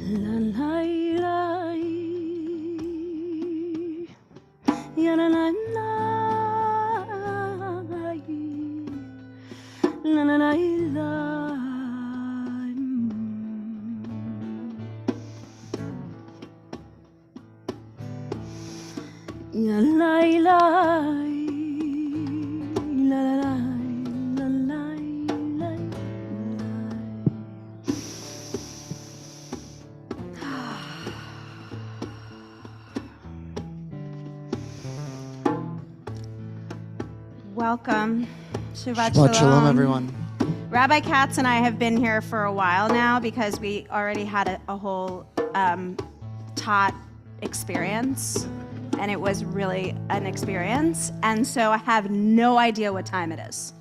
La la la, ya la la la, la la la la. Ya la la, la la la, la la la. Welcome. Shabbat Shalom, everyone. Rabbi Katz and I have been here for a while now because we already had a whole taught experience, and it was really an experience. And so I have no idea what time it is.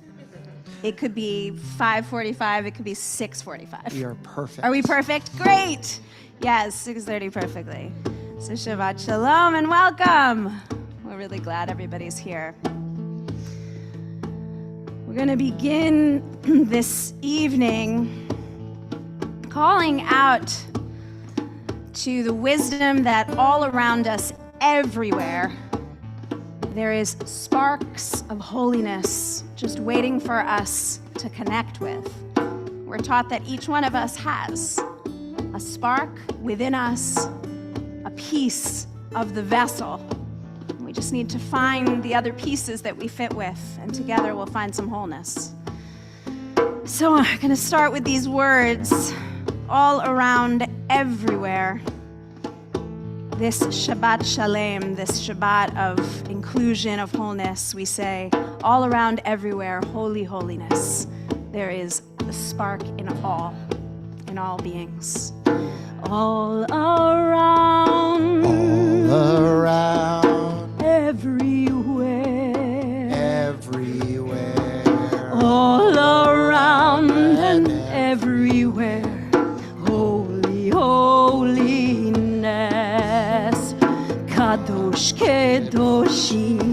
It could be 5:45, it could be 6:45. We are perfect. Are we perfect? Great! Yes, 6:30 perfectly. So Shabbat Shalom and welcome. We're really glad everybody's here. We're going to begin this evening calling out to the wisdom that all around us, everywhere, there is sparks of holiness just waiting for us to connect with. We're taught that each one of us has a spark within us, a piece of the vessel. We just need to find the other pieces that we fit with, and together we'll find some wholeness. So I'm going to start with these words, all around, everywhere. This Shabbat Shalem, this Shabbat of inclusion, of wholeness, we say, all around, everywhere, holy holiness. There is a spark in all beings. All around. All around. Everywhere. Everywhere. All around and everywhere. Holy holiness. Kadosh Kedoshim.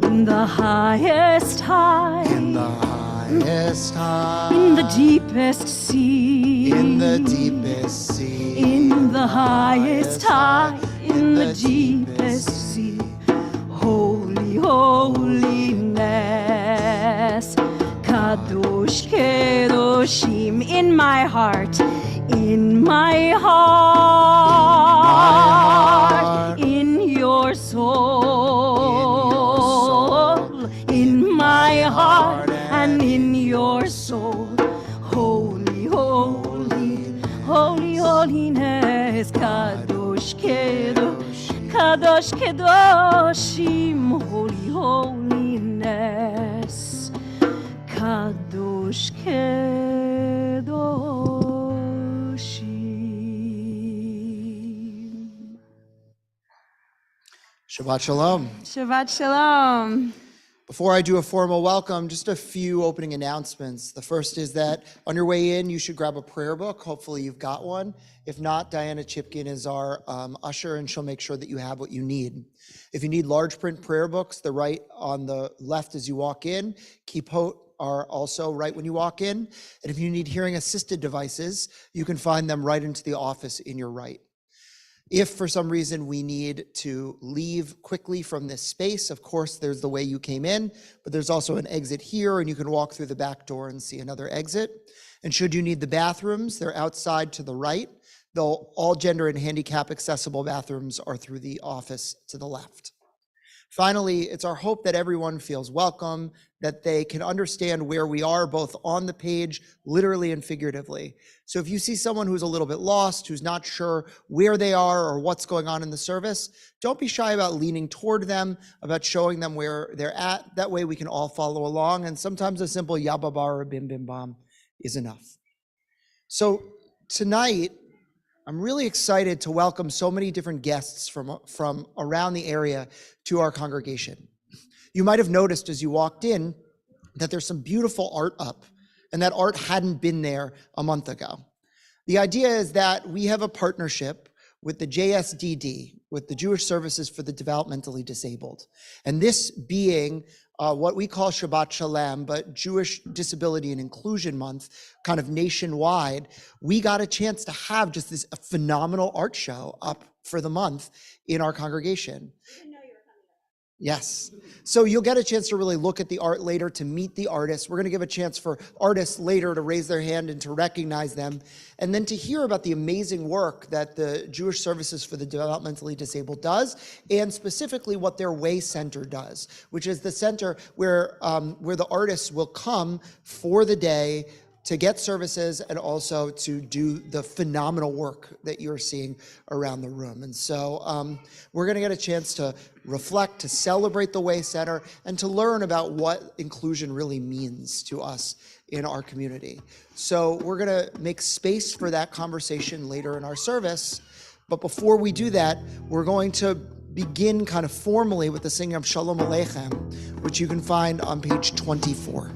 In the highest high. In the highest high. In the deepest sea. In the deepest sea. In the highest high. In the deepest sea. Holy holiness. Kadosh Kedoshim. In my heart. In my heart. In your soul. In my heart and in your soul. Holy, holy, holy, holiness. Kadosh Kedosh, Kadosh Kedoshim. Holy, holiness. Kadosh Kedoshim. Shabbat Shalom. Shabbat Shalom. Before I do a formal welcome, just a few opening announcements. The first is that on your way in, you should grab a prayer book. Hopefully you've got one. If not, Diana Chipkin is our usher, and she'll make sure that you have what you need. If you need large print prayer books, they're right on the left as you walk in. Kippot are also right when you walk in. And if you need hearing assisted devices, you can find them right into the office in your right. If for some reason we need to leave quickly from this space, of course, there's the way you came in, but there's also an exit here, and you can walk through the back door and see another exit. And should you need the bathrooms, they're outside to the right, though all gender and handicap accessible bathrooms are through the office to the left. Finally, it's our hope that everyone feels welcome, that they can understand where we are, both on the page, literally and figuratively. So if you see someone who's a little bit lost, who's not sure where they are or what's going on in the service, don't be shy about leaning toward them, about showing them where they're at. That way we can all follow along, and sometimes a simple yababa or bim bim bam is enough. So tonight, I'm really excited to welcome so many different guests from around the area to our congregation. You might have noticed as you walked in that there's some beautiful art up, and that art hadn't been there a month ago. The idea is that we have a partnership with the JSDD, with the Jewish Services for the Developmentally Disabled. And this being what we call Shabbat Shalom, but Jewish Disability and Inclusion Month, kind of nationwide, we got a chance to have just this phenomenal art show up for the month in our congregation. Yes. So you'll get a chance to really look at the art later, to meet the artists. We're going to give a chance for artists later to raise their hand and to recognize them, and then to hear about the amazing work that the Jewish Services for the Developmentally Disabled does, and specifically what their Way Center does, which is the center where the artists will come for the day to get services and also to do the phenomenal work that you're seeing around the room. And so we're gonna get a chance to reflect, to celebrate the Way Center, and to learn about what inclusion really means to us in our community. So we're gonna make space for that conversation later in our service. But before we do that, we're going to begin kind of formally with the singing of Shalom Aleichem, which you can find on page 24.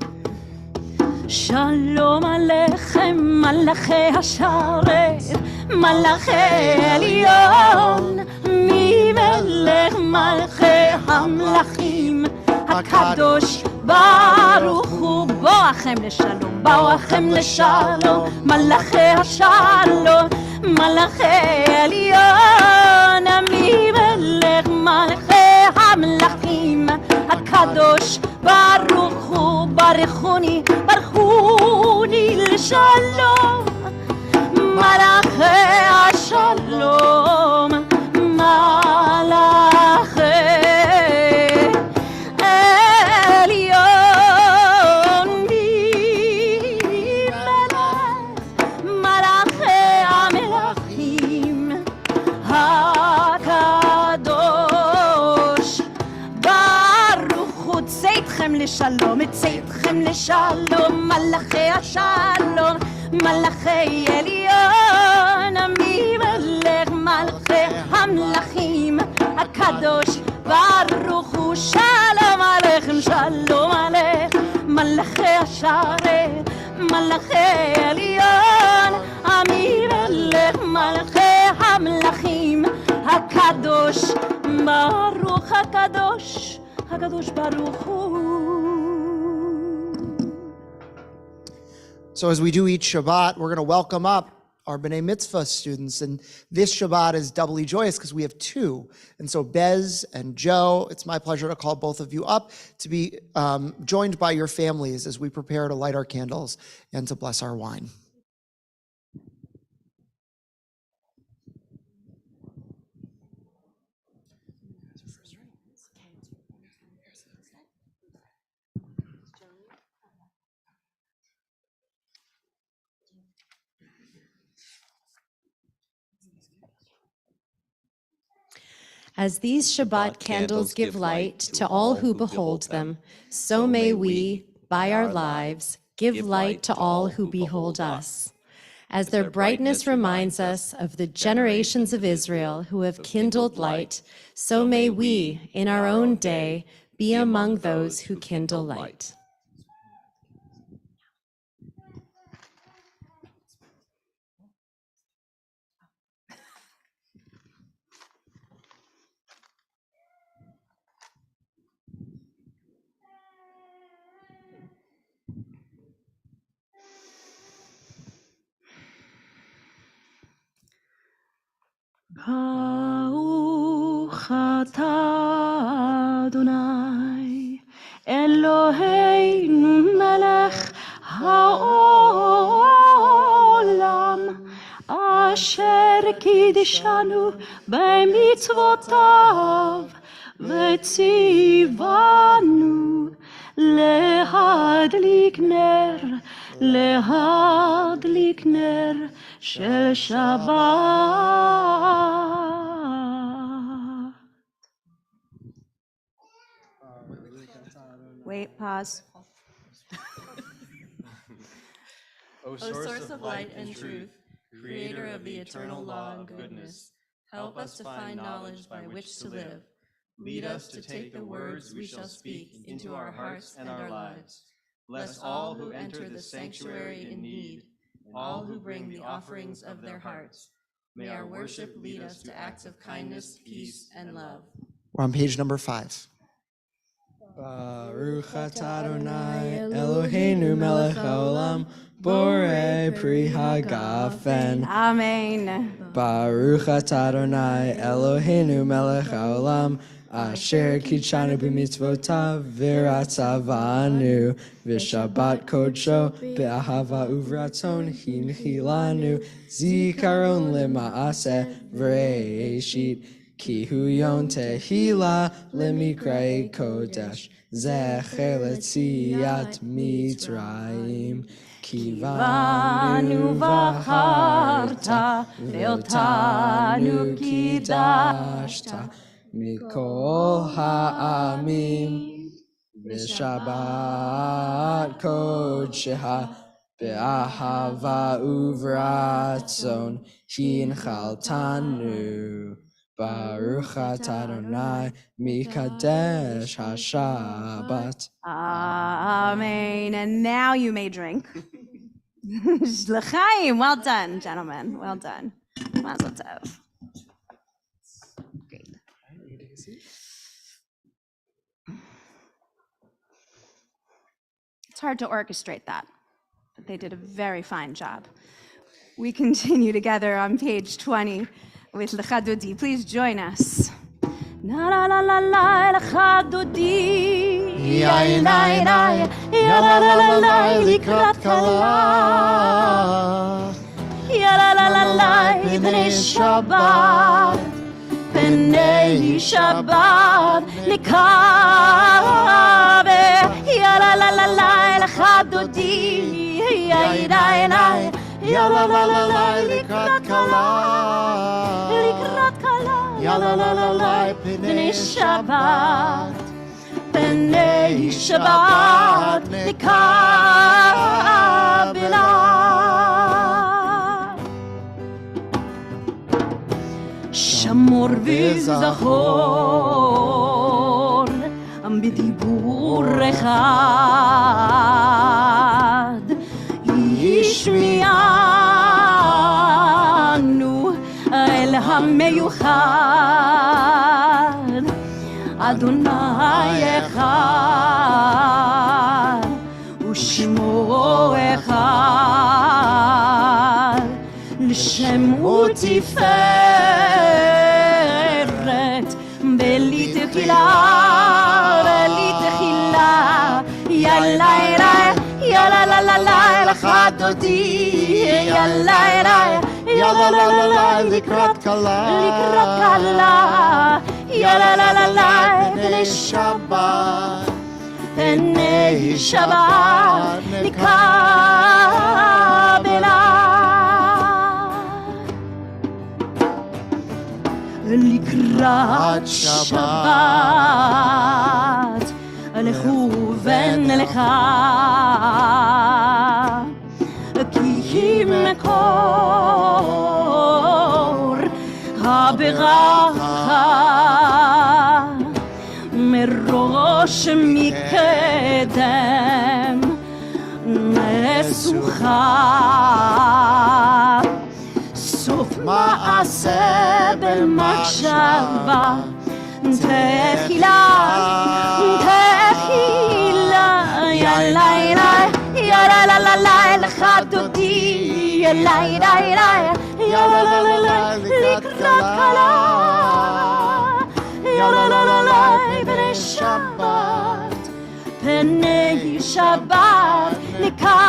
שלום עליכם מלאכי השרת מלאכי עליון ממלך מלכי המלכים הקדוש ברוך הוא בואכם לשלום בואכם לשלום מלאכי השלום מלאכי עליון ממלך מלכי המלכים הקדוש ברוך הוא ברכוני לשלום מלאכי השלום מלאכי עליון מלאכי המלכים הקדוש ברוך הוא צאתכם לשלום צאתכם לשלום מלאכי השלום מלאכי עליון ממלך מלכי המלכים הקדוש ברוך הוא שלום עליכם שלום עליכם מלאכי השרת מלאכי עליון ממלך מלכי המלכים הקדוש ברוך הקדוש הקדוש ברוך הוא. So as we do each Shabbat, we're going to welcome up our B'nai Mitzvah students. And this Shabbat is doubly joyous because we have two. And so Bez and Joe, it's my pleasure to call both of you up to be joined by your families as we prepare to light our candles and to bless our wine. As these Shabbat candles give light to all who behold them, so may we, by our lives, give light to all who behold us. As their brightness reminds us of the generations of Israel who have kindled light, so may we, in our own day, be among those who kindle light. ברוך אתה אדוני אלוהינו מלך העולם אשר קידשנו במצוותיו וציוונו להדליק נר של שבת. Wait, pause. O source of light and truth, creator of the eternal law and goodness, help us to find knowledge by which to live. Lead us to take the words we shall speak into our hearts and our lives. Bless all who enter the sanctuary in need, and all who bring the offerings of their hearts. May our worship lead us to acts of kindness, peace, and love. We're on page number 5. Baruch atah Adonai Eloheinu melech haolam borei pri hagafen. Amen. Baruch atah Adonai Eloheinu melech haolam asher kitshanu b'mitzvotav v'ratzavanu v'shabbat kodsho be'ahava uvratzon hinchilanu zikaron lema'aseh v'reishit ki hu yom tehila lemikrei kodesh zecher letziat mitzrayim Kivanu v'charta ve'otanu kidashta mikol ha'amim v'shabbat kodsheha be'ahava uvratzon hinchaltanu Baruch atah Adonai mikadesh haShabbat. Amen. And now you may drink. L'chaim. Well done, gentlemen. Well done. Mazel tov. Great. It's hard to orchestrate that, but they did a very fine job. We continue together on page 20 with Lecha Dodi. Please join us. Na la la la la Lecha Dodi. Ya la la la likrat kala. Ya la la la la Bnei Shabbat. Bnei Shabbat Nikabe. Ya la la la la Lecha Dodi. Ya la la la la likrat kala. Likrat kala. Ya la la la la Bnei Shabbat. Bnei Shabbat Nikabela. Shamor v'zachor b'dibur echad yishmi'anu el hameyuchad Adonai echad u'shmo echad l'shemu tiferet beli techila ya la la la la Lecha Dodi ya la la likrat kala. ya la la Bnei Shabbat. Bnei Shabbat Nikabela. Likrat Shabbat Lechu v'nelecha ki mekor haberacha merosh mikedem mesucha סוף מעשה במחשבה תחילה יא לילה יא לה לה לה Lecha Dodi יא לילה יא לה לה לה לקראת קלה יא לה לה לה בני שבת בני שבת לקבלה.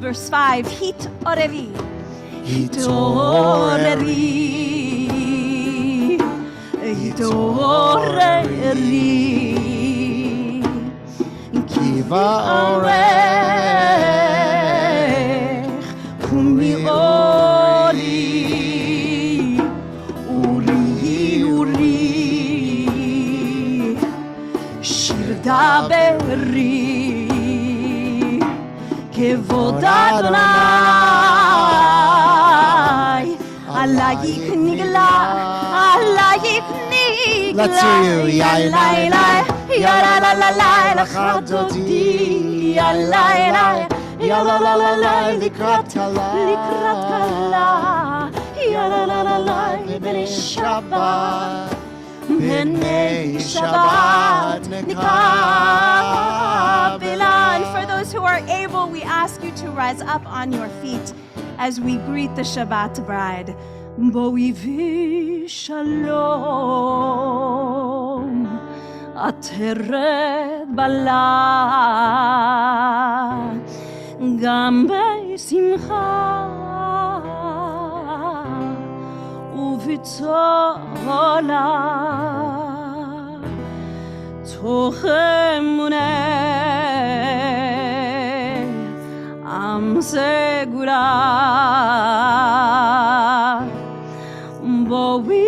Verse 5, Hit Orevi. Hitoreri. Kiva orech. Kumi ori. Uri. Shir daberi. כבוד אדוני, עלייך נגלה, עלייך נגלה. Let's hear you. יא לילה, יא לה לה לה לה Lecha Dodi, יא לילה, יא לה לה לה לה לקראת קלה, יא לה לה לה לה בני שבת. B'nei Shabbat Nikabela. And for those who are able, we ask you to rise up on your feet as we greet the Shabbat bride. Boivi shalom, ateret bala, gam besimcha, uvitzola, toch emuneh, am segura. Bowi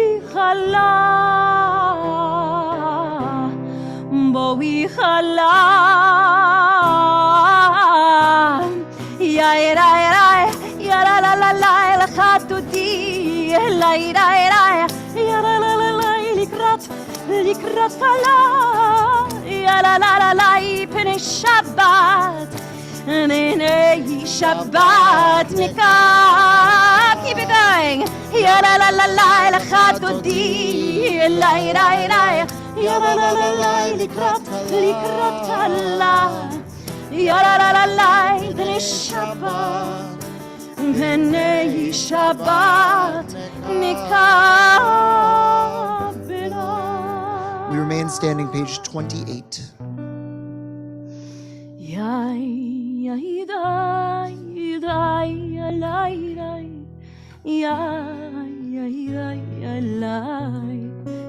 chala, ya la la la la la khatudi, la ya la likrat chala, ya la la ipne Shabbat, nene Shabbat nikah. Keep it going. Ya la la la la khatudi, la ya la la la likrat Allah, ya la la la bnei Shabbat nikabela. We remain standing, page 28.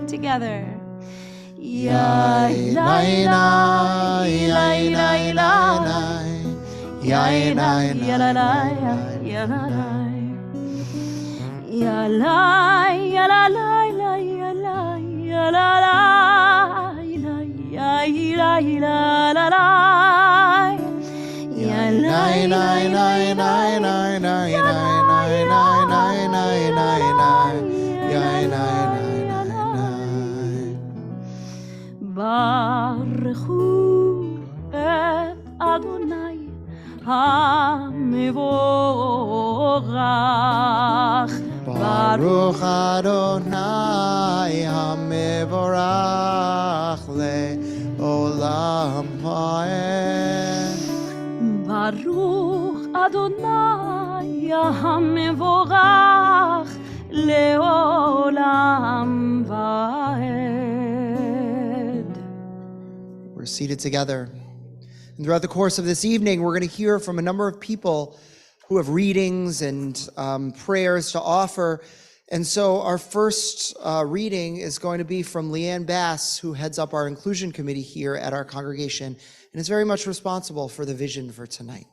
Together. Ya la la la la la ya la ya la la ya la la ya la ya la la ya la ya la la ya la la la ya la la Baruchu et Adonai HaMevorach. Baruch Adonai HaMevorach le'olam ha'ed. Baruch Adonai HaMevorach le'olam va'ed. We're seated together. And throughout the course of this evening, we're going to hear from a number of people who have readings and prayers to offer. And so our first reading is going to be from Leanne Bass, who heads up our inclusion committee here at our congregation and is very much responsible for the vision for tonight.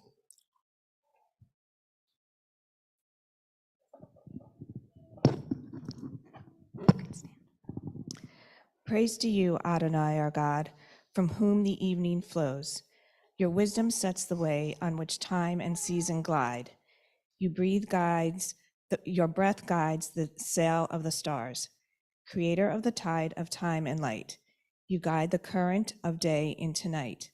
Praise to you, Adonai, our God, from whom the evening flows. Your wisdom sets the way on which time and season glide. Your breath guides the sail of the stars. Creator of the tide of time and light, you guide the current of day into night.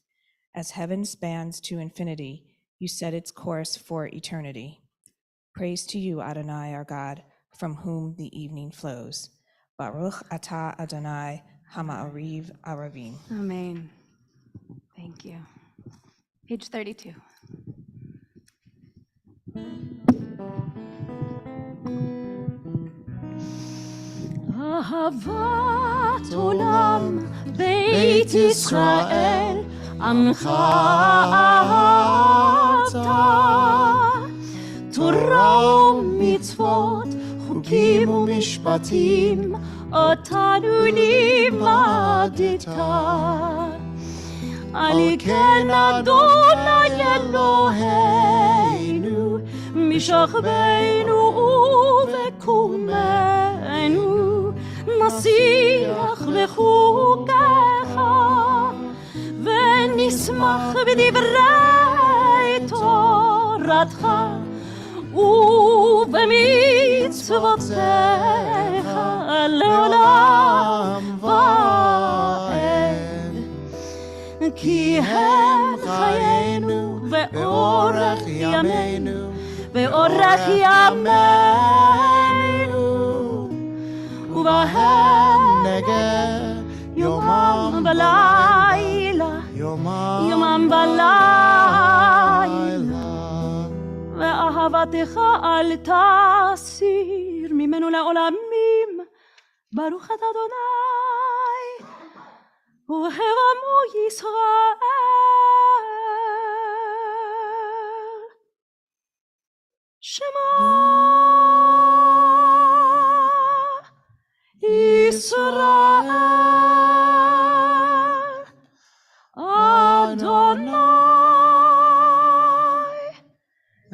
As heaven spans to infinity, you set its course for eternity. Praise to you, Adonai, our God, from whom the evening flows. Baruch atah Adonai Hama'ariv Aravim. Amen. Thank you. Page 32. Ahavat olam Beit Yisrael Amcha Avta Torah u'mitzvot Chukim u'mishpatim Otanu limadita Al ken Adonai Eloheinu Mishachbeinu uvekumenu Nasiach lechukecha ונשמח בדברי תורתך ובמצוותיך לעולם ועד. כי הם חיינו ואורך ימינו ובהם ונגה, יומם ולילה, יומם ולילה, ואהבתך אל תסיר ממנו לעולמים. ברוך אתה אדוני, אוהב עמו ישראל. שמע ישראל, אדוני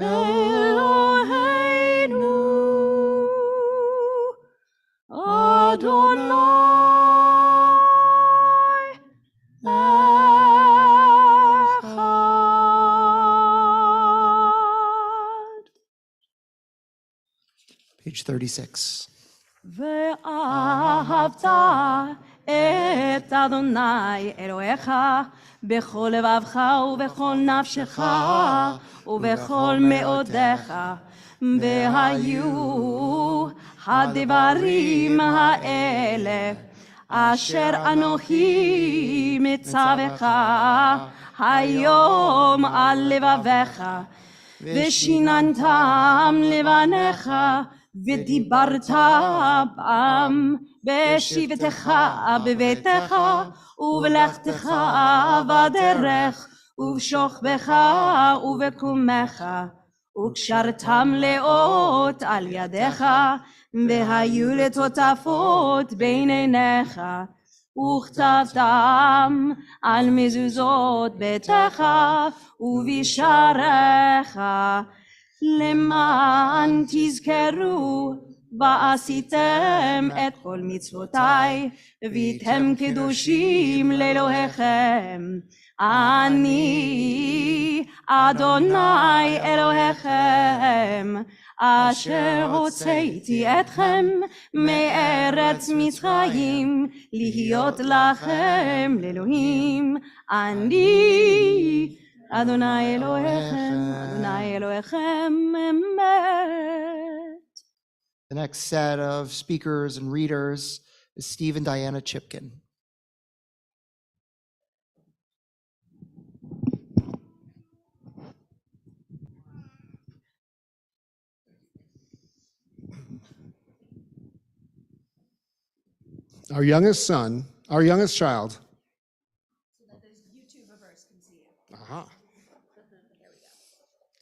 אלוהינו, אדוני אחד. Page 36. ואהבת את אדוני אלוהיך בכל לבבך ובכל נפשך ובכל מאודיך, והיו הדברים האלה אשר אנוכי מצווך היום על לבביך, ושיננתם לבניך, ודיברת בם בשבתך בביתך ובלכתך בדרך ובשוכבך ובקומך, וקשרתם לאות על ידיך, והיו לטוטפות בין עיניך, וכתבתם על מזוזות ביתך ובשעריך, למען תזכרו ועשיתם את כל מצוותיי, והייתם קדושים לאלוהיכם. אני אדוני אלוהיכם, אשר הוצאתי אתכם מארץ מצרים, להיות לכם לאלוהים. אני אדוני אלוהיכם, אדוני אלוהיכם אמת. The next set of speakers and readers is Steve and Diana Chipkin. Our youngest child. So that this YouTubeverse can see it. Aha.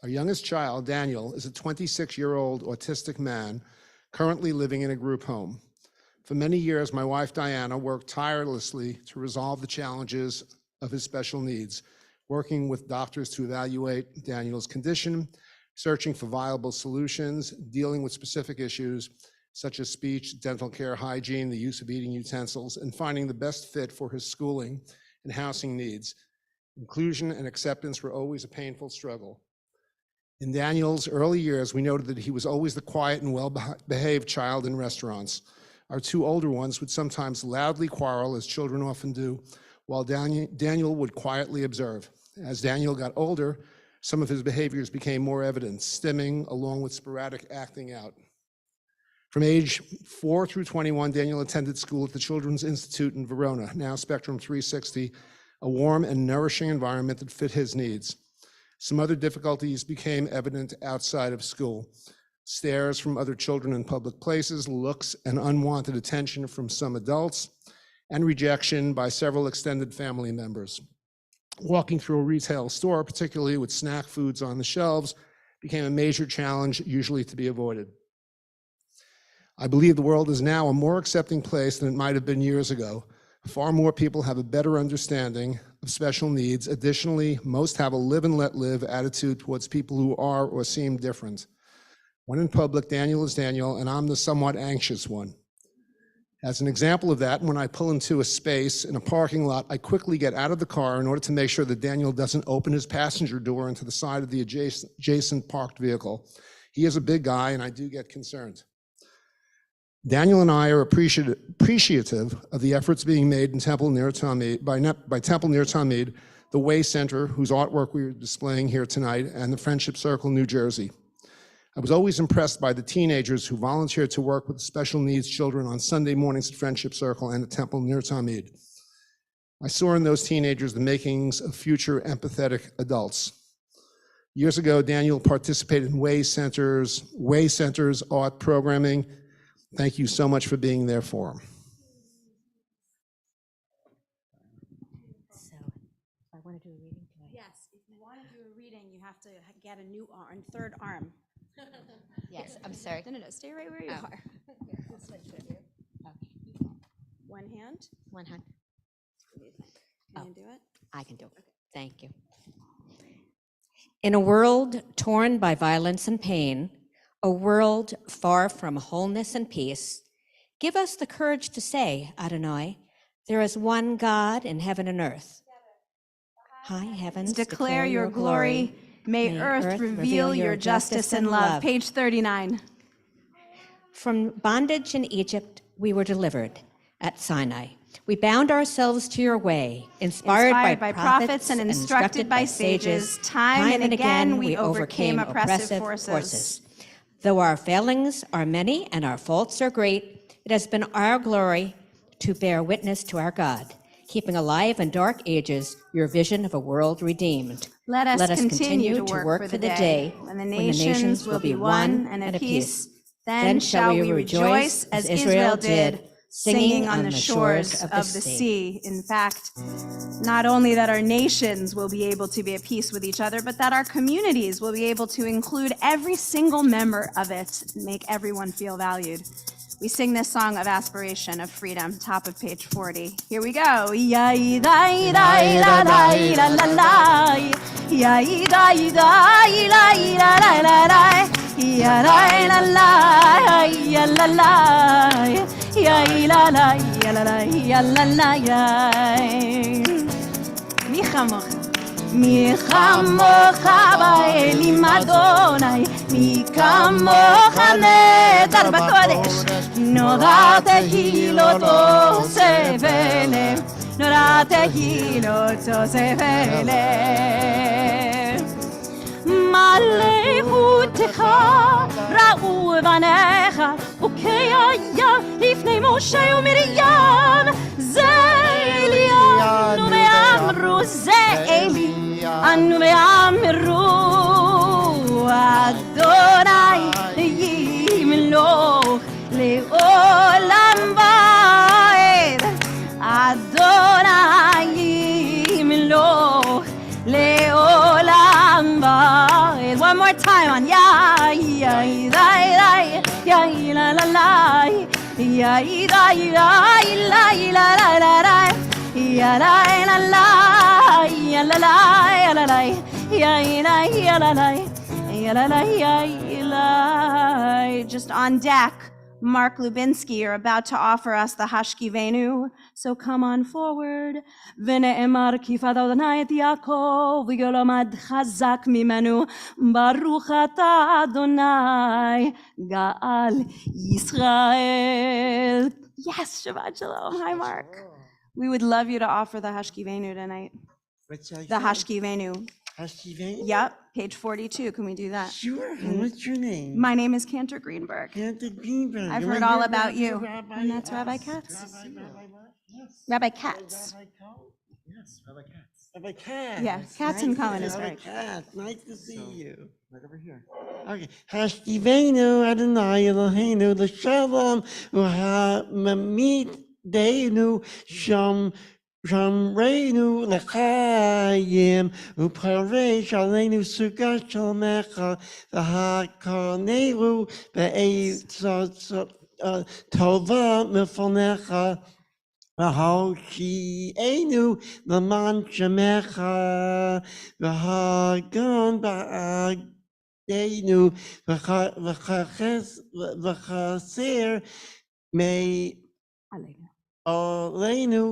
Our youngest child, Daniel, is a 26-year-old autistic man currently living in a group home. For many years, my wife, Diana, worked tirelessly to resolve the challenges of his special needs, working with doctors to evaluate Daniel's condition, searching for viable solutions, dealing with specific issues, such as speech, dental care, hygiene, the use of eating utensils, and finding the best fit for his schooling and housing needs. Inclusion and acceptance were always a painful struggle. In Daniel's early years, we noted that he was always the quiet and well-behaved child in restaurants. Our two older ones would sometimes loudly quarrel, as children often do, while Daniel would quietly observe. As Daniel got older, some of his behaviors became more evident, stemming along with sporadic acting out. From age 4 through 21, Daniel attended school at the Children's Institute in Verona, now Spectrum 360, a warm and nourishing environment that fit his needs. Some other difficulties became evident outside of school. Stares from other children in public places, looks and unwanted attention from some adults, and rejection by several extended family members. Walking through a retail store, particularly with snack foods on the shelves, became a major challenge, usually to be avoided. I believe the world is now a more accepting place than it might have been years ago. Far more people have a better understanding of special needs. Additionally, most have a live and let live attitude towards people who are or seem different. When in public, Daniel is Daniel, and I'm the somewhat anxious one. As an example of that, when I pull into a space in a parking lot, I quickly get out of the car in order to make sure that Daniel doesn't open his passenger door into the side of the adjacent parked vehicle. He is a big guy, and I do get concerned. Daniel and I are appreciative of the efforts being made in Temple Ner Tamid, by Temple Ner Tamid, the Way Center, whose artwork we are displaying here tonight, and the Friendship Circle, New Jersey. I was always impressed by the teenagers who volunteered to work with special needs children on Sunday mornings at Friendship Circle and the temple near Tamid. I saw in those teenagers the makings of future empathetic adults. Years ago, Daniel participated in Way Center's art programming. Thank you so much for being there for him. So, I want to do a reading tonight. Yes, if you want to do a reading, you have to get a new arm, third arm. Yes, I'm sorry. No, stay right where you are. Okay. One hand. One hand. What do you think? Can you do it? I can do it. Thank you. In a world torn by violence and pain, a world far from wholeness and peace, give us the courage to say, Adonai, there is one God in heaven and earth. High heavens Declare your glory. May earth reveal your justice and love. Page 39. From bondage in Egypt, we were delivered at Sinai. We bound ourselves to your way, inspired by prophets and instructed by sages. Time and again, we overcame oppressive forces. Though our failings are many and our faults are great, it has been our glory to bear witness to our God, keeping alive in dark ages your vision of a world redeemed. Let us continue to work for the day when the nations will be one and at peace. Then shall we rejoice as Israel did, singing on the shores of the sea. In fact, not only that our nations will be able to be at peace with each other, but that our communities will be able to include every single member of it and make everyone feel valued. We sing this song of aspiration, of freedom, top of page 40. Here we go. מי כמוך? מי כמוך באלים אדוני, מי כמוך נדר בקודש, נורא תהילתו סבלם, נורא תהילתו סבלם. מלכותך ראו בניך, וכהיה לפני משה ומרים, זה אליהו ואמרו, זה אלי, אנו ואמרו, אדוני ימלוך לעולם ועד, אדוני ימלוך לעולם ועד. One more time on ya ya la la ya la la la ya la la la la la la la ya la la la ya la la ya la la ya la ya la la ya la la ya la. Just on deck, Mark Lubinsky are about to offer us the Hashkivenu, so come on forward. ונאמר כי פדה אדוני את יעקב ויולמד חזק ממנו, ברוך אתה אדוני גאל ישראל. Yes, Shabbat Shalom. Hi, Mark. We would love you to offer the Hashkivenu tonight. The Hashkivenu. Hashkivenu? Yep, page 42. Can we do that? Sure. What's your name? My name is Cantor Greenberg. Cantor Greenberg. I've You heard want all your about you. Rabbi, And that's Rabbi Katz. Rabbi what? Yes. Rabbi Katz. Rabbi Cohen? Yes, Rabbi Katz. Rabbi Katz. Yeah, Katz and Cohen is Rabbi right. Katz. Nice to see you. Right over here. Okay. Hashkivenu Adonai Eloheinu l'shalom u'hamamid deinu sham Shamreinu l'chaim u'paresh aleinu sugat shalmecha v'hakarneru be'etzot tova mefonecha v'hoshienu l'man shemecha v'hagan ba'adeinu v'chaser me aleinu.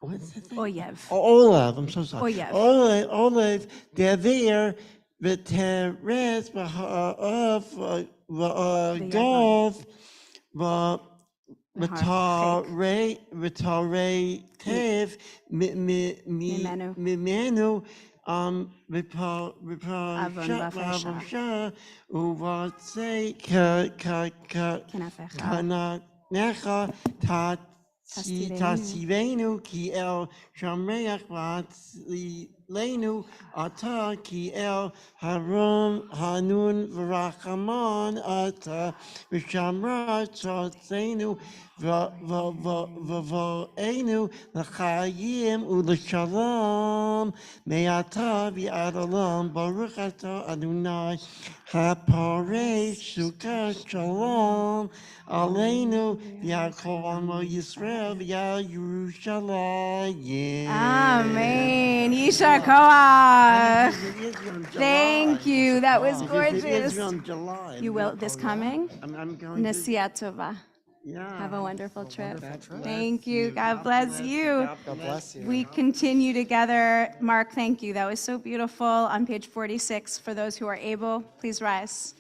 What's that thing? Oyev. Olav, I'm so sorry. Oyev. Olav, they're there, v'teres v'ha'av v'agov v'tarei tev mimenu בפרשה ובוצע כנפיך. כנך תציבנו כי אל שמח והצילנו אתה כי אל הנון ורחמן אתה ושמרת תוצאנו ובואנו לחיים ולשלום מעתה ועד עולם ברוך אתה אדוני הפורש סוכת שלום עלינו ועל כל עמו ישראל ועל ירושלים. Amen. Yisha Koach. Thank you. That was gorgeous. You will this coming? I'm going to, Nasiya Tova. yeah. Have a wonderful trip. Thank you. God bless you. God bless you. We continue together. Mark, thank you. That was so beautiful. On page 46, for those who are able, please rise.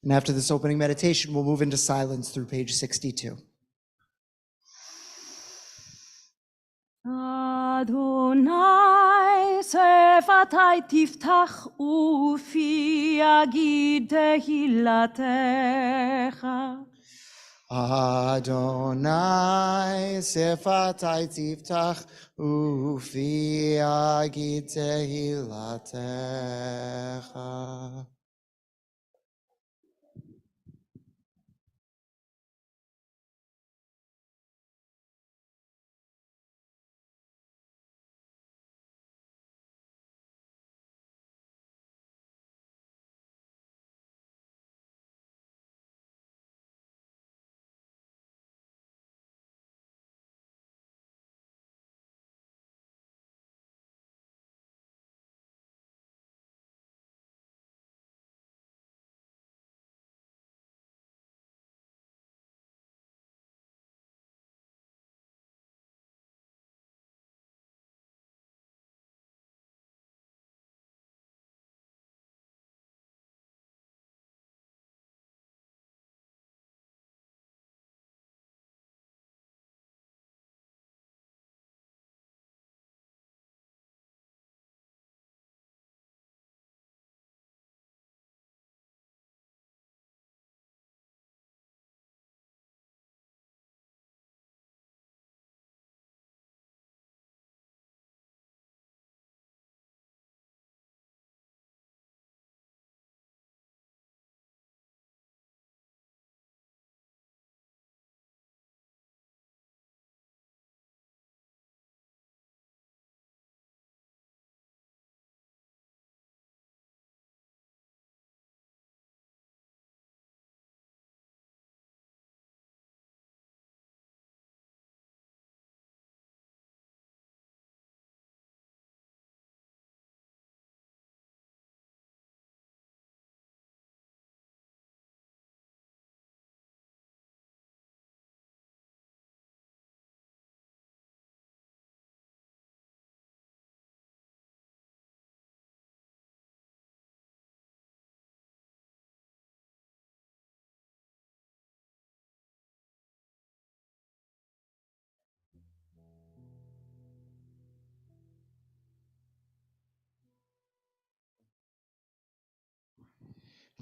And after this opening meditation, we'll move into silence through page 62. Adonai sefatai tiftach ufi yagid tehilatecha. Adonai sefatai tiftach ufi agid tehilatecha.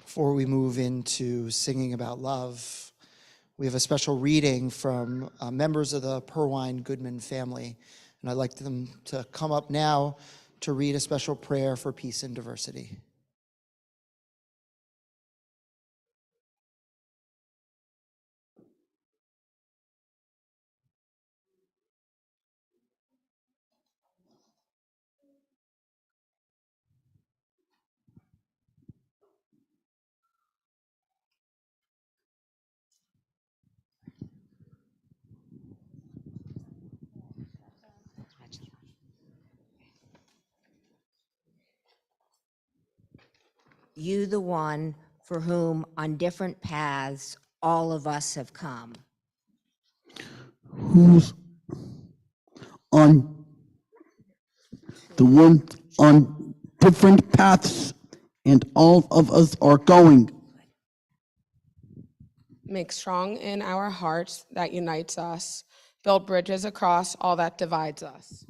Before we move into singing about love, we have a special reading from members of the Purwine Goodman family, and I'd like them to come up now to read a special prayer for peace and diversity. You, the one for whom on different paths all of us have come. Who's on the one on different paths and all of us are going. Make strong in our hearts that unites us. Build bridges across all that divides us.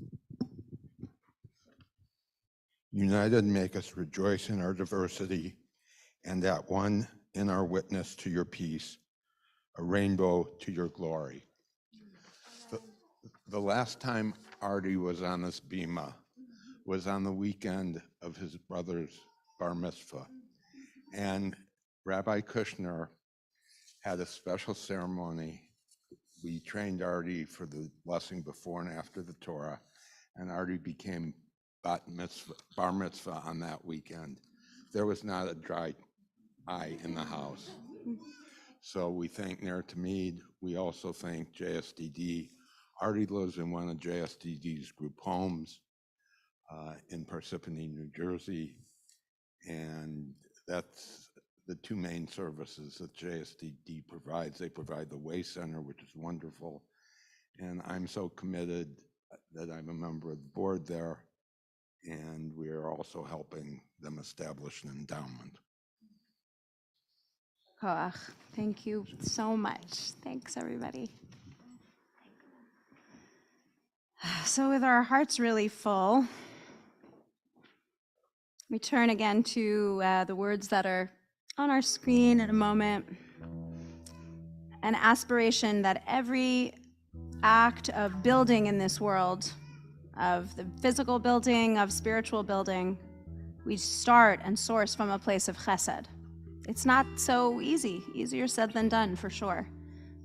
United, make us rejoice in our diversity, and at one in our witness to your peace, a rainbow to your glory. The last time Artie was on this bima was on the weekend of his brother's bar mitzvah. And Rabbi Kushner had a special ceremony. We trained Artie for the blessing before and after the Torah, and Artie became bar mitzvah on that weekend. There was not a dry eye in the house. So we thank Ner Tamid. We also thank JSDD. Artie lives in one of JSDD's group homes in Parsippany, New Jersey. And that's the two main services that JSDD provides. They provide the Way Center, which is wonderful. And I'm so committed that I'm a member of the board there. And we are also helping them establish an endowment. Koach. Thank you so much. Thanks, everybody. So with our hearts really full, we turn again to the words that are on our screen in a moment. An aspiration that every act of building in this world, of the physical building, of spiritual building, we start and source from a place of chesed. It's not so easy, easier said than done for sure.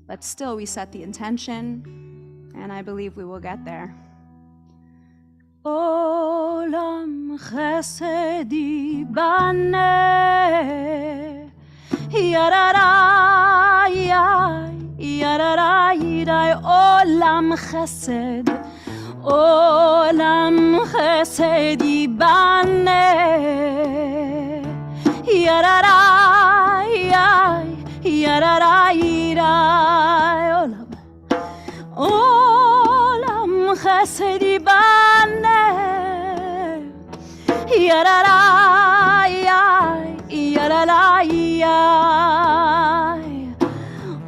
But still we set the intention, and I believe we will get there. Olam chesedi baneh, yararai, yararai, olam chesed, olam chesedi baneh, yararai, yararai, olam chesedi baneh, yararai, yararai,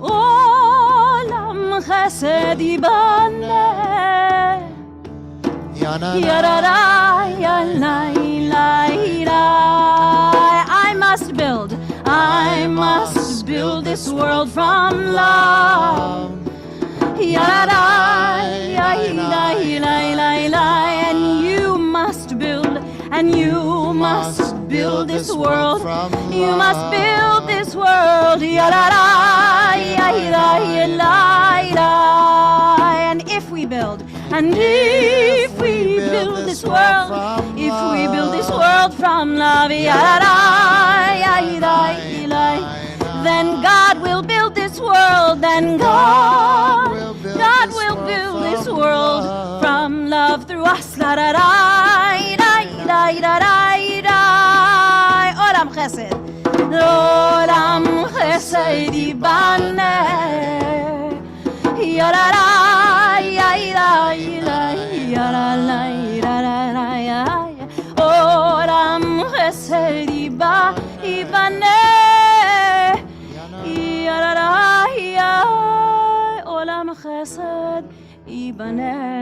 olam chesedi baneh, yararai, yararai. I must build this world from love. Yararai, and you must build, and you must build this world. You must build this world. Yararai, and if we build, and if we build this world, if we build this world from love, then God will build this world, then God will build this world from love through us. Olam chesed, olam chesed ibaneh, yararai, olam chesed ibaneh, yararai, olam chesed ibaneh.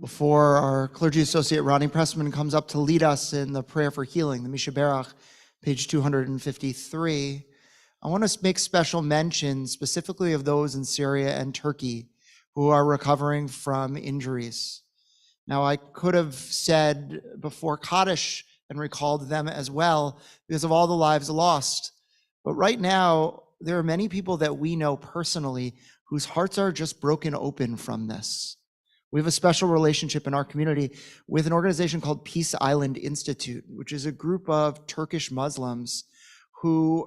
Before our clergy associate Ronnie Pressman comes up to lead us in the prayer for healing, the Mishaberach, page 253, I want to make special mention specifically of those in Syria and Turkey who are recovering from injuries. Now, I could have said before Kaddish and recalled them as well because of all the lives lost. But right now, there are many people that we know personally whose hearts are just broken open from this. We have a special relationship in our community with an organization called Peace Island Institute, which is a group of Turkish Muslims whose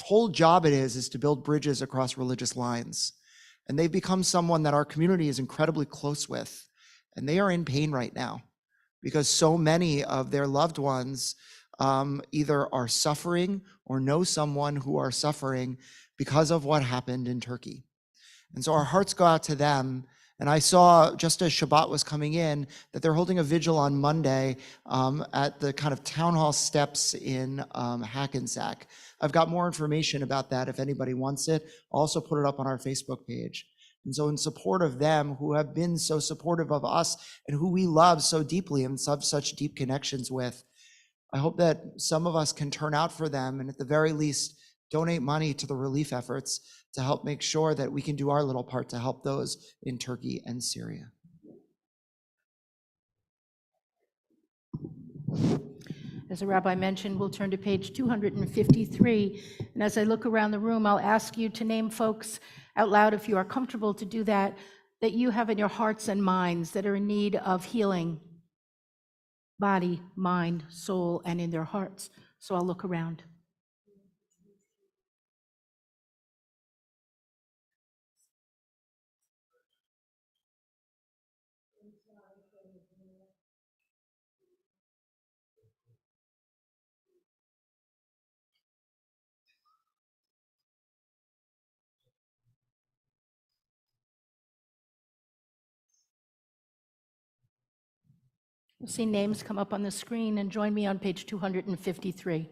whole job it is to build bridges across religious lines. And they've become someone that our community is incredibly close with. And they are in pain right now because so many of their loved ones either are suffering or know someone who are suffering because of what happened in Turkey. And so our hearts go out to them. And I saw, just as Shabbat was coming in, that they're holding a vigil on Monday at the kind of town hall steps in Hackensack. I've got more information about that if anybody wants it. I'll also put it up on our Facebook page. And so in support of them who have been so supportive of us and who we love so deeply and have such deep connections with, I hope that some of us can turn out for them and at the very least donate money to the relief efforts to help make sure that we can do our little part to help those in Turkey and Syria. As the rabbi mentioned, we'll turn to page 253. And as I look around the room, I'll ask you to name folks out loud, if you are comfortable to do that, that you have in your hearts and minds that are in need of healing, body, mind, soul, and in their hearts. So I'll look around. You'll see names come up on the screen, and join me on page 253.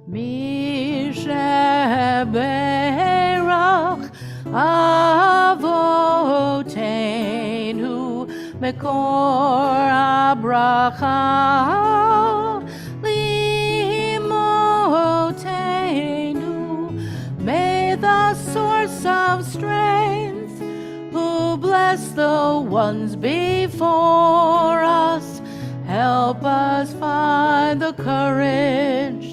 Mi sheberach avoteinu mekor habracha limotenu. May the source of strength, who bless the ones before us, help us find the courage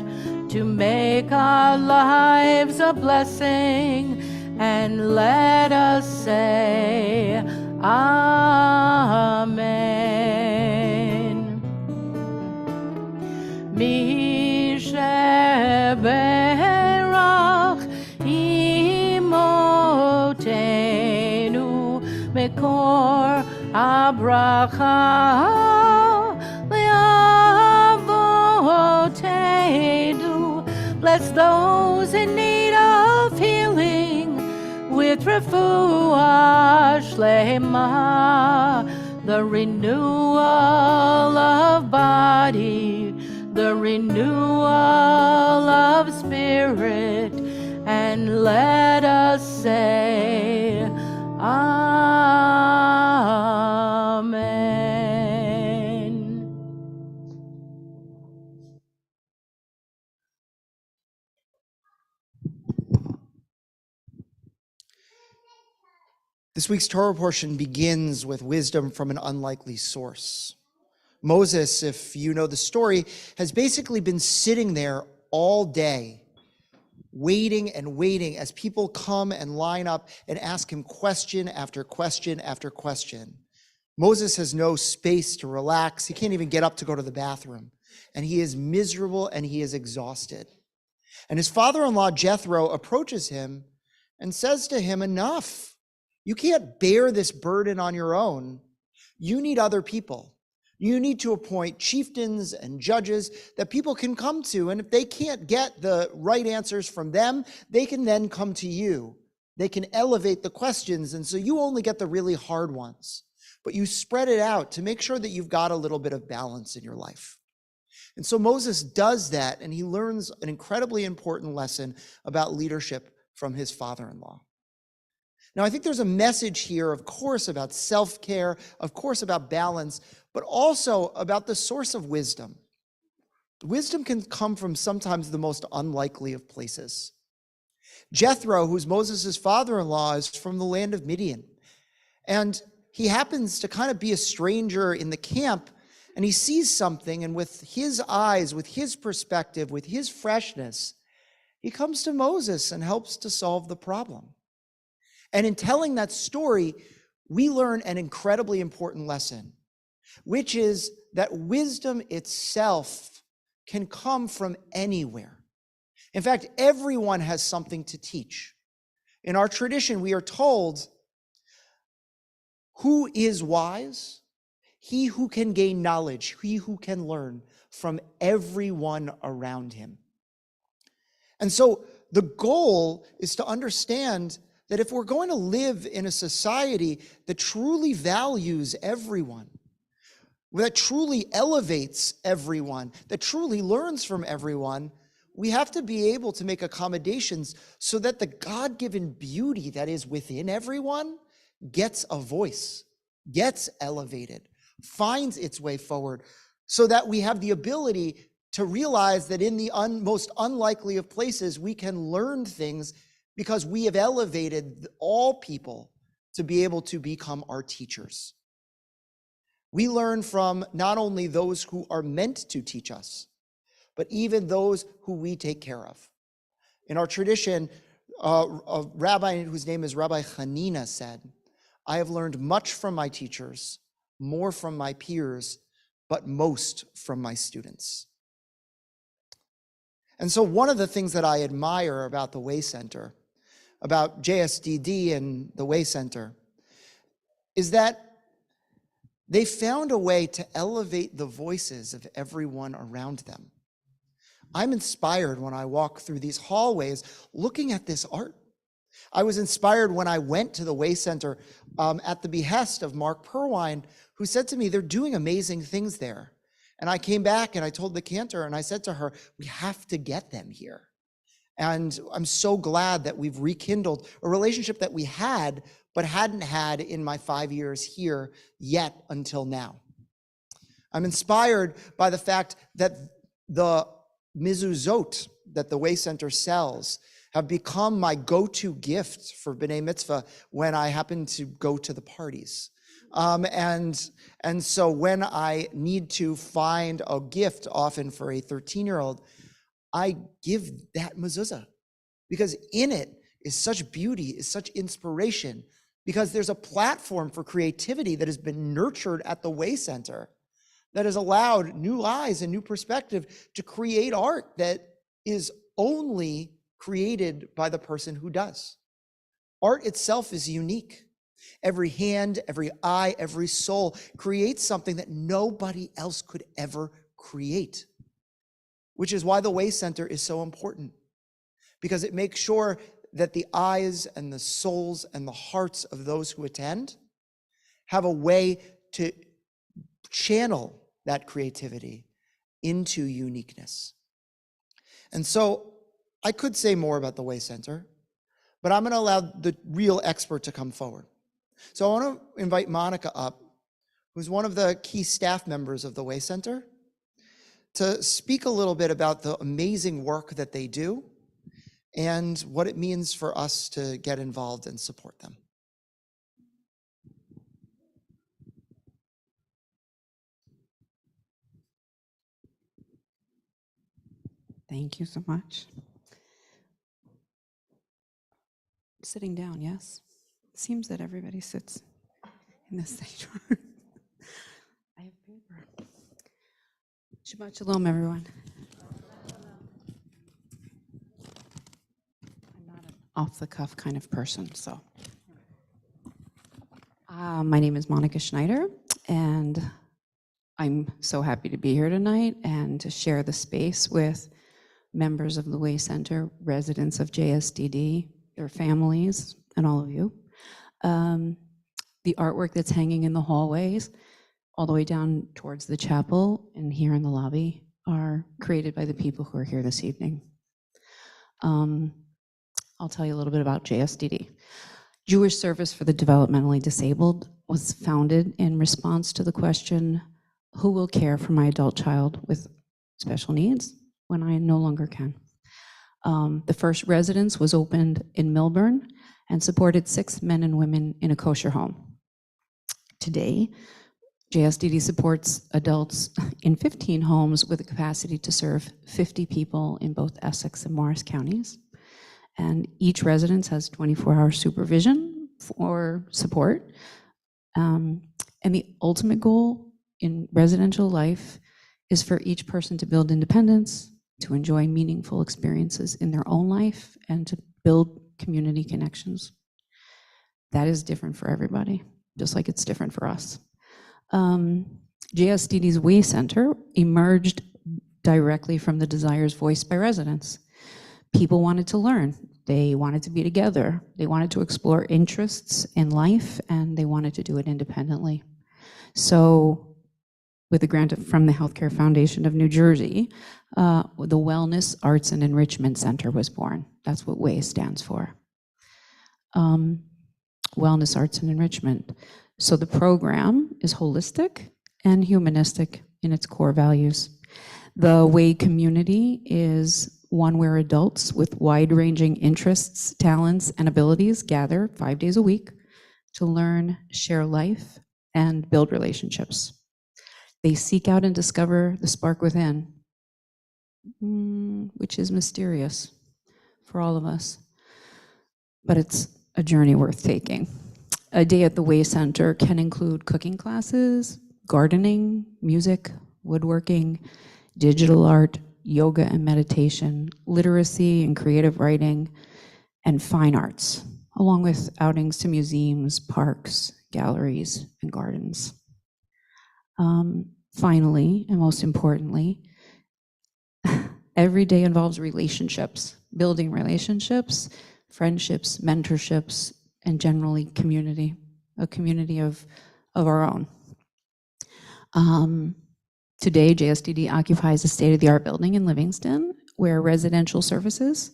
to make our lives a blessing, and let us say Amen. Mi sheberach imotenu mekor habracha le'avotenu. Bless those in need of healing with refuah shlema, the renewal of body, the renewal of spirit, and let us say Amen. This week's Torah portion begins with wisdom from an unlikely source. Moses, if you know the story, has basically been sitting there all day, waiting and waiting as people come and line up and ask him question after question after question. Moses has no space to relax. He can't even get up to go to the bathroom. And he is miserable and he is exhausted. And his father-in-law, Jethro, approaches him and says to him, enough. You can't bear this burden on your own. You need other people. You need to appoint chieftains and judges that people can come to. And if they can't get the right answers from them, they can then come to you. They can elevate the questions. And so you only get the really hard ones, but you spread it out to make sure that you've got a little bit of balance in your life. And so Moses does that, and he learns an incredibly important lesson about leadership from his father-in-law. Now, I think there's a message here, of course, about self-care, of course, about balance, but also about the source of wisdom. Wisdom can come from sometimes the most unlikely of places. Jethro, who's Moses' father-in-law, is from the land of Midian. And he happens to kind of be a stranger in the camp, and he sees something, and with his eyes, with his perspective, with his freshness, he comes to Moses and helps to solve the problem. And in telling that story, we learn an incredibly important lesson, which is that wisdom itself can come from anywhere. In fact, everyone has something to teach. In our tradition, we are told, who is wise? He who can gain knowledge, he who can learn from everyone around him. And so the goal is to understand that if we're going to live in a society that truly values everyone, that truly elevates everyone, that truly learns from everyone, we have to be able to make accommodations so that the God-given beauty that is within everyone gets a voice, gets elevated, finds its way forward, so that we have the ability to realize that in the most unlikely of places, we can learn things because we have elevated all people to be able to become our teachers. We learn from not only those who are meant to teach us, but even those who we take care of. In our tradition, a rabbi whose name is Rabbi Hanina said, "I have learned much from my teachers, more from my peers, but most from my students." And so one of the things that I admire about the Way Center, about JSDD and the Way Center, is that they found a way to elevate the voices of everyone around them. I'm inspired when I walk through these hallways looking at this art. I was inspired when I went to the Way Center at the behest of Mark Purwine, who said to me, "They're doing amazing things there." And I came back and I told the cantor and I said to her, "We have to get them here." And I'm so glad that we've rekindled a relationship that we had, but hadn't had in my 5 years here yet until now. I'm inspired by the fact that the mezuzot that the Way Center sells have become my go-to gift for B'nai Mitzvah when I happen to go to the parties. And so when I need to find a gift, often for a 13-year-old, I give that mezuzah, because in it is such beauty, is such inspiration, because there's a platform for creativity that has been nurtured at the Way Center that has allowed new eyes and new perspective to create art that is only created by the person who does. Art itself is unique. Every hand, every eye, every soul creates something that nobody else could ever create, which is why the Way Center is so important, because it makes sure that the eyes and the souls and the hearts of those who attend have a way to channel that creativity into uniqueness. And so I could say more about the Way Center, but I'm going to allow the real expert to come forward. So I want to invite Monica up, who's one of the key staff members of the Way Center, to speak a little bit about the amazing work that they do and what it means for us to get involved and support them. Thank you so much. Sitting down, yes? It seems that everybody sits in this sanctuary. I have paper. Shabbat shalom, everyone. I'm not an off-the-cuff kind of person, so. My name is Monica Schneider, and I'm so happy to be here tonight and to share the space with members of the Way Center, residents of JSDD, their families, and all of you. The artwork that's hanging in the hallways, all the way down towards the chapel and here in the lobby, are created by the people who are here this evening. I'll tell you a little bit about JSDD. Jewish Service for the Developmentally Disabled was founded in response to the question, who will care for my adult child with special needs when I no longer can? The first residence was opened in Millburn and supported 6 men and women in a kosher home. Today, JSDD supports adults in 15 homes with a capacity to serve 50 people in both Essex and Morris counties. And each residence has 24-hour supervision for support. And the ultimate goal in residential life is for each person to build independence, to enjoy meaningful experiences in their own life, and to build community connections. That is different for everybody, just like it's different for us. JSDD's Way Center emerged directly from the desires voiced by residents. People wanted to learn, they wanted to be together, they wanted to explore interests in life, and they wanted to do it independently. So with a grant from the Healthcare Foundation of New Jersey, the Wellness, Arts, and Enrichment Center was born. That's what WAY stands for. Wellness, Arts, and Enrichment. So the program is holistic and humanistic in its core values. The WAY community is one where adults with wide-ranging interests, talents, and abilities gather 5 days a week to learn, share life, and build relationships. They seek out and discover the spark within, which is mysterious for all of us, but it's a journey worth taking. A day at the WAY Center can include cooking classes, gardening, music, woodworking, digital art, yoga and meditation, literacy and creative writing, and fine arts, along with outings to museums, parks, galleries, and gardens. Finally, and most importantly, every day involves relationships, building relationships, friendships, mentorships, and generally community, a community of our own. Today, JSDD occupies a state-of-the-art building in Livingston where residential services,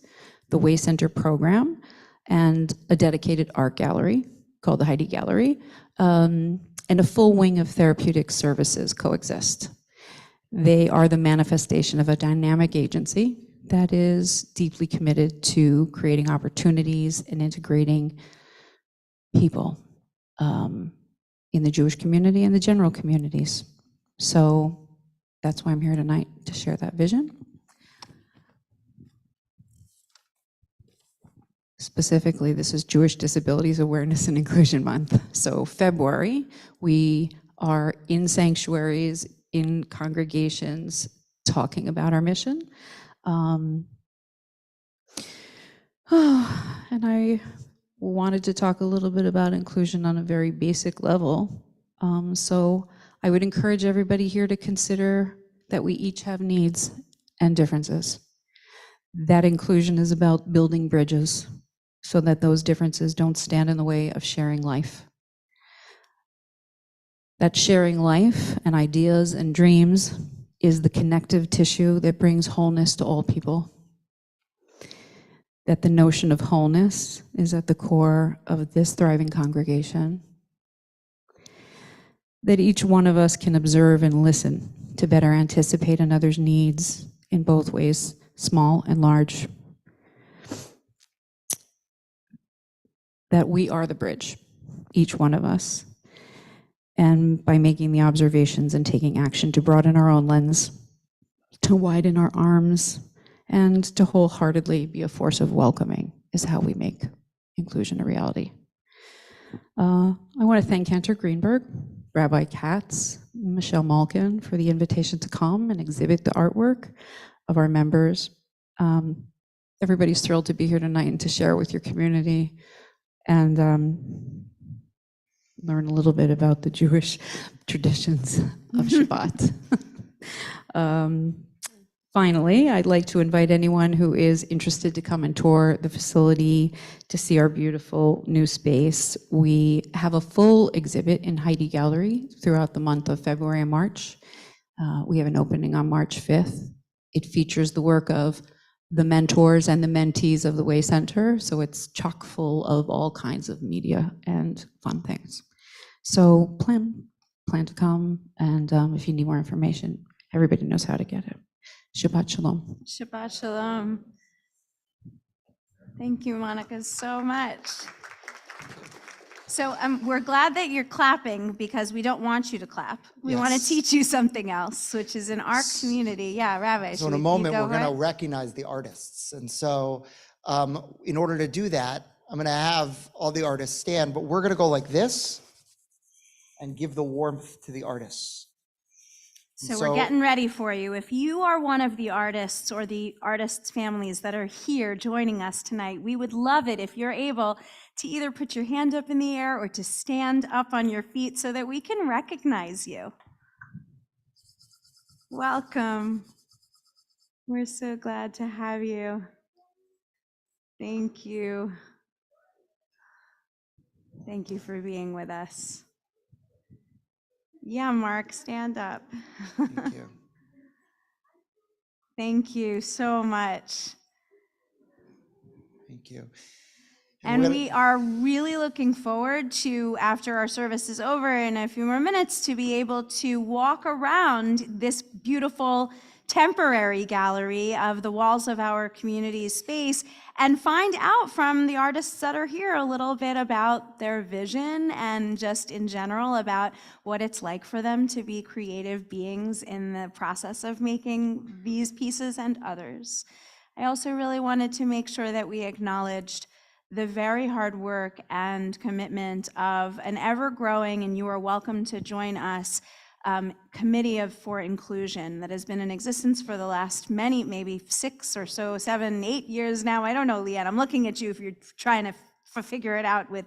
the WAY Center program, and a dedicated art gallery called the Heidi Gallery, and a full wing of therapeutic services coexist. They are the manifestation of a dynamic agency that is deeply committed to creating opportunities and integrating people in the Jewish community and the general communities. So that's why I'm here tonight, to share that vision. Specifically, this is Jewish Disabilities Awareness and Inclusion Month. So February, we are in sanctuaries, in congregations, talking about our mission. And I wanted to talk a little bit about inclusion on a very basic level. So I would encourage everybody here to consider that we each have needs and differences. That inclusion is about building bridges so that those differences don't stand in the way of sharing life. That sharing life and ideas and dreams is the connective tissue that brings wholeness to all people. That the notion of wholeness is at the core of this thriving congregation. That each one of us can observe and listen to better anticipate another's needs in both ways, small and large. That we are the bridge, each one of us. And by making the observations and taking action to broaden our own lens, to widen our arms, and to wholeheartedly be a force of welcoming is how we make inclusion a reality. I want to thank Cantor Greenberg, Rabbi Katz, Michelle Malkin for the invitation to come and exhibit the artwork of our members. Everybody's thrilled to be here tonight and to share with your community and learn a little bit about the Jewish traditions of Shabbat. Finally, I'd like to invite anyone who is interested to come and tour the facility to see our beautiful new space. We have a full exhibit in Heidi Gallery throughout the month of February and March. We have an opening on March 5th. It features the work of the mentors and the mentees of the WAY Center, so it's chock full of all kinds of media and fun things. So plan to come, and if you need more information, everybody knows how to get it. Shabbat Shalom. Shabbat Shalom. Thank you, Monica, so much. So we're glad that you're clapping because we don't want you to clap. We want to teach you something else, which is in our community. Yeah, Rabbi. So in a moment, we're going to recognize the artists. And so in order to do that, I'm going to have all the artists stand, but we're going to go like this and give the warmth to the artists. So we're getting ready for you. If you are one of the artists or the artists' families that are here joining us tonight, we would love it if you're able to either put your hand up in the air or to stand up on your feet so that we can recognize you. Welcome. We're so glad to have you. Thank you. Thank you for being with us. Yeah, Mark, stand up. Thank you. Thank you so much. Thank you. And we are really looking forward to, after our service is over in a few more minutes, to be able to walk around this beautiful temporary gallery of the walls of our community space and find out from the artists that are here a little bit about their vision and just in general about what it's like for them to be creative beings in the process of making these pieces and others. I also really wanted to make sure that we acknowledged the very hard work and commitment of an ever-growing, and you are welcome to join us, Committee for Inclusion that has been in existence for the last many, maybe 6 or so, 7, 8 years now. I don't know, Leanne, I'm looking at you if you're trying to figure it out with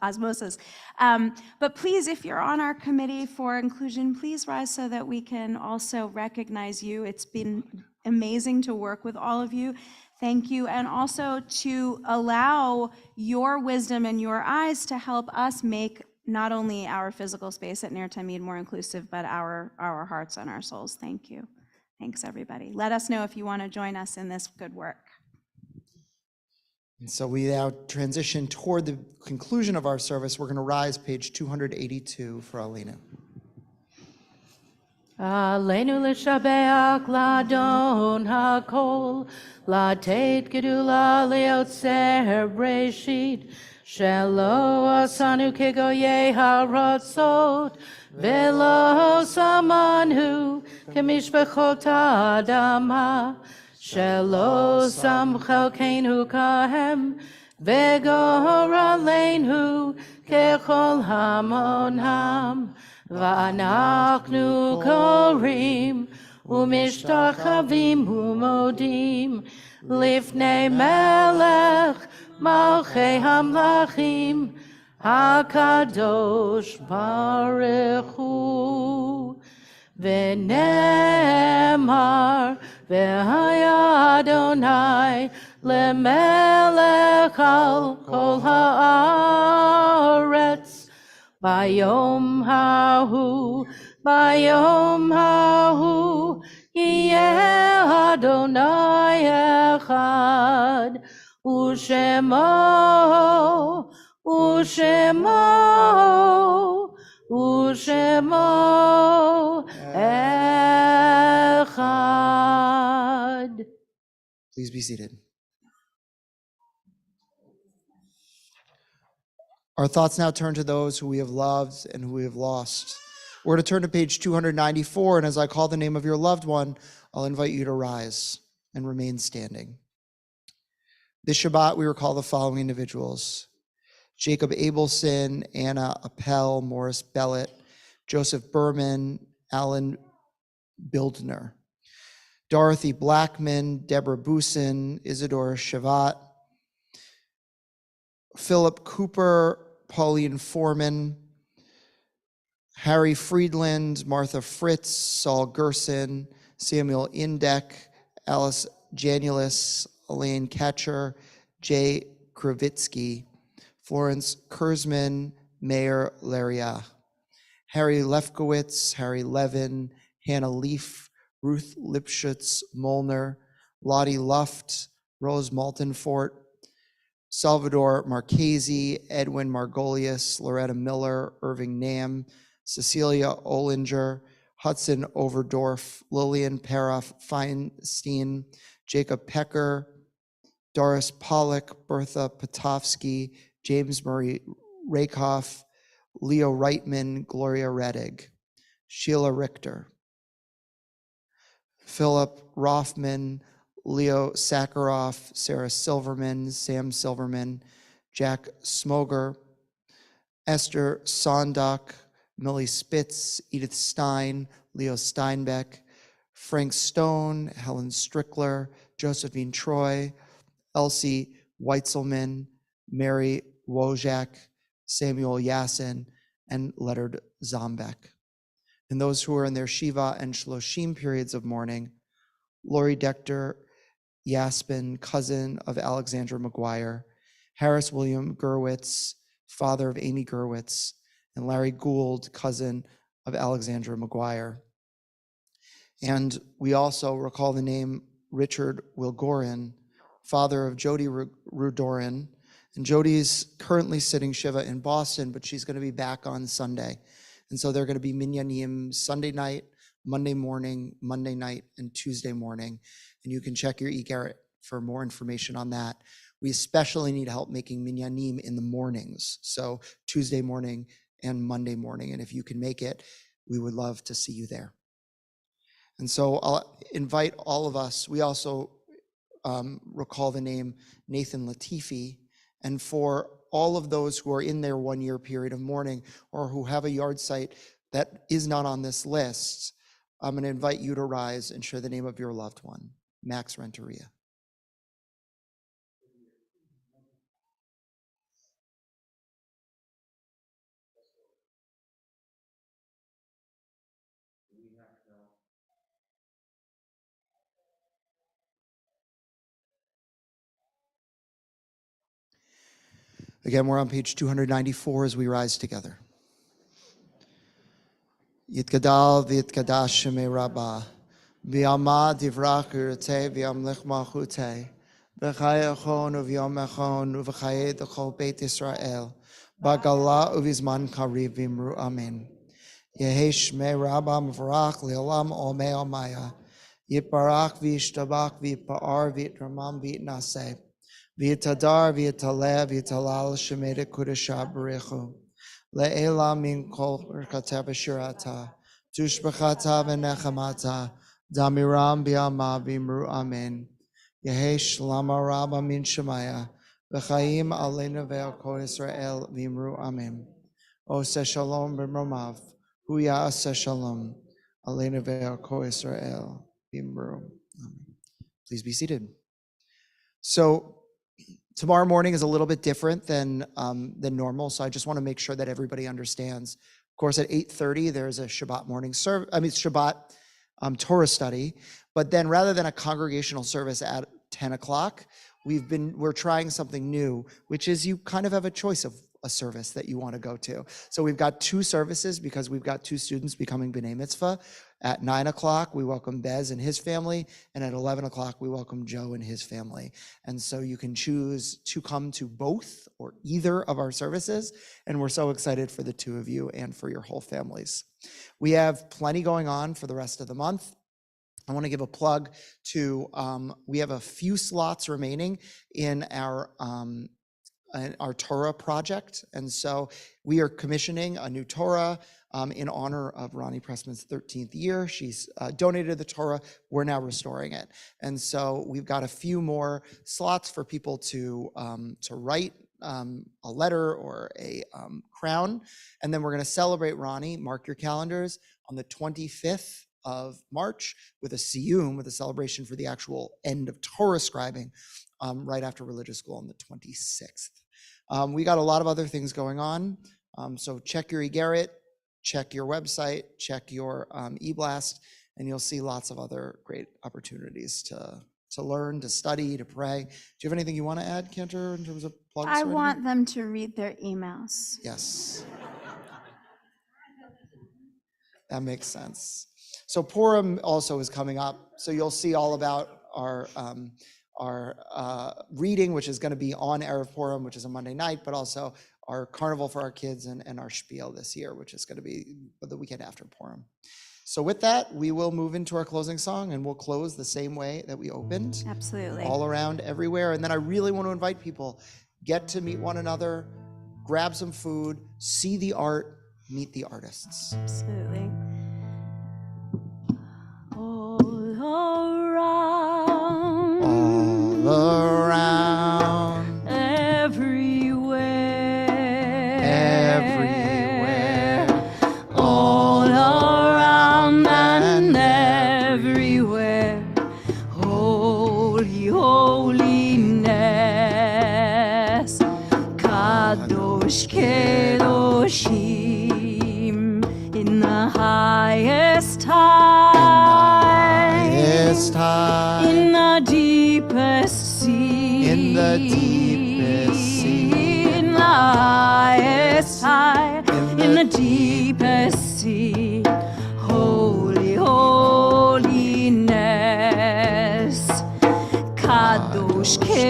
osmosis. But please, if you're on our Committee for Inclusion, please rise so that we can also recognize you. It's been amazing to work with all of you. Thank you, and also to allow your wisdom and your eyes to help us make not only our physical space at Ner Tamid more inclusive, but our hearts and our souls. Thank you. Thanks, everybody. Let us know if you want to join us in this good work. And so we now transition toward the conclusion of our service. We're going to rise page 282 for Alina. Aleinu l'shabeach ladon hakol, latet gedula leotzer breshit, shelo asanu kegoye haratzot, velo samanu kemishpachot adama, shelo sam chelkeinu kahem, vegor aleinu kechol hamonam. ואנחנו קוראים ומשתחווים ומודים לפני מלך מלכי המלכים הקדוש ברוך הוא. ונאמר והיה אדוני למלך על כל הארץ. ביום ההוא יהיה אדוני אחד, ושמו אחד. Please be seated. Our thoughts now turn to those who we have loved and who we have lost. We're to turn to page 294, and as I call the name of your loved one, I'll invite you to rise and remain standing. This Shabbat, we recall the following individuals: Jacob Abelson, Anna Appel, Morris Bellett, Joseph Berman, Alan Bildner, Dorothy Blackman, Deborah Busin, Isidore Shavat, Philip Cooper, Pauline Foreman, Harry Friedland, Martha Fritz, Saul Gerson, Samuel Indek, Alice Janulis, Elaine Ketcher, Jay Kravitsky, Florence Kurzman, Mayor Laria, Harry Lefkowitz, Harry Levin, Hannah Leaf, Ruth Lipschutz Molnar, Lottie Luft, Rose Maltonfort, Salvador Marchese, Edwin Margolius, Loretta Miller, Irving Nam, Cecilia Olinger, Hudson Overdorf, Lillian Paroff Feinstein, Jacob Pecker, Doris Pollock, Bertha Potofsky, James Murray Rakoff, Leo Reitman, Gloria Rettig, Sheila Richter, Philip Rothman, Leo Sakharov, Sarah Silverman, Sam Silverman, Jack Smoger, Esther Sondak, Millie Spitz, Edith Stein, Leo Steinbeck, Frank Stone, Helen Strickler, Josephine Troy, Elsie Weitzelman, Mary Wojak, Samuel Yassin, and Leonard Zombek. And those who are in their Shiva and Shloshim periods of mourning: Lori Dector Yaspin, cousin of Alexandra McGuire, Harris William Gerwitz, father of Amy Gerwitz, and Larry Gould, cousin of Alexandra McGuire. And we also recall the name Richard Wilgorin, father of Jody Rudorin. And Jody's currently sitting Shiva in Boston, but she's going to be back on Sunday. And so they're going to be minyanim Sunday night, Monday morning, Monday night, and Tuesday morning. And you can check your eGarrett for more information on that. We especially need help making minyanim in the mornings. So Tuesday morning and Monday morning. And if you can make it, we would love to see you there. And so I'll invite all of us. We also recall the name Nathan Latifi. And for all of those who are in their 1 year period of mourning or who have a yard site that is not on this list, I'm going to invite you to rise and share the name of your loved one, Max Renteria. Again, we're on page 294 as we rise together. Yitgadal v'yitkadash shemei Rabbah, v'yama divrach urte v'yamlich malchute, v'chai echon u'v'yom echon u'v'chai d'chol Beit Yisrael, b'gala u'v'zman kariv v'imru amen. Yehi shmei Rabbah mevarach le'olam omei omaya, yitbarach v'yishtabach v'yitpa'ar v'yitramam v'yitnaseh, v'yitadar v'yitaleh v'yitalal shemei kudashah b'rechu. Le'ela min kol rkata v'shirata, tushbachata v'nechamata, damiram b'yama v'imru amen. Yehi shlama rabba min shemaya, v'chaim aleinu ve'al kol Yisrael v'imru amen. Oseh shalom b'mromav, hu ya'aseh shalom, aleinu ve'al kol Yisrael v'imru amen. Please be seated. So, tomorrow morning is a little bit different than normal, so I just want to make sure that everybody understands. Of course, at 8:30 there's a Shabbat morning service. Shabbat Torah study. But then, rather than a congregational service at 10 o'clock, we're trying something new, which is you kind of have a choice of a service that you want to go to. So we've got two services because we've got two students becoming B'nai Mitzvah. At 9 o'clock, we welcome Bez and his family, and at 11 o'clock, we welcome Joe and his family. And so you can choose to come to both or either of our services, and we're so excited for the two of you and for your whole families. We have plenty going on for the rest of the month. I want to give a plug to, we have a few slots remaining in our Torah project. And so we are commissioning a new Torah in honor of Ronnie Pressman's 13th year. She's donated the Torah. We're now restoring it. And so we've got a few more slots for people to write a letter or a crown. And then we're going to celebrate Ronnie, mark your calendars, on the 25th of March with a siyum, with a celebration for the actual end of Torah scribing right after religious school on the 26th. We got a lot of other things going on. So check your eGarrett, check your website, check your eBlast, and you'll see lots of other great opportunities to learn, to study, to pray. Do you have anything you want to add, Cantor, in terms of plugs? I want them to read their emails. Yes. That makes sense. So Purim also is coming up. So you'll see all about our reading, which is going to be on Erev Purim, which is a Monday night, but also our carnival for our kids and our spiel this year, which is going to be the weekend after Purim. So with that, we will move into our closing song, and we'll close the same way that we opened. Absolutely. All around, everywhere. And then I really want to invite people, get to meet one another, grab some food, see the art, meet the artists. Absolutely. All around, everywhere, all around and everywhere, holy holiness, Kadosh Kedoshim, in the highest high, in the deepest sea, in the deepest sea, in the highest high, in the deepest sea.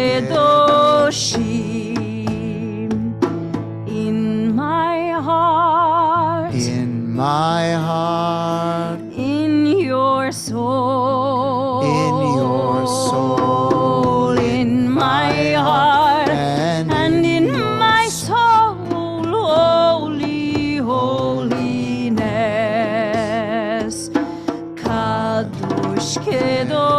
kedoshim. In my heart, in my heart, in your soul, in your soul, in my heart, and in my soul, holy holiness, kadosh kedoshim.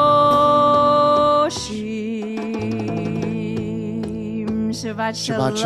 Shabbat shalom.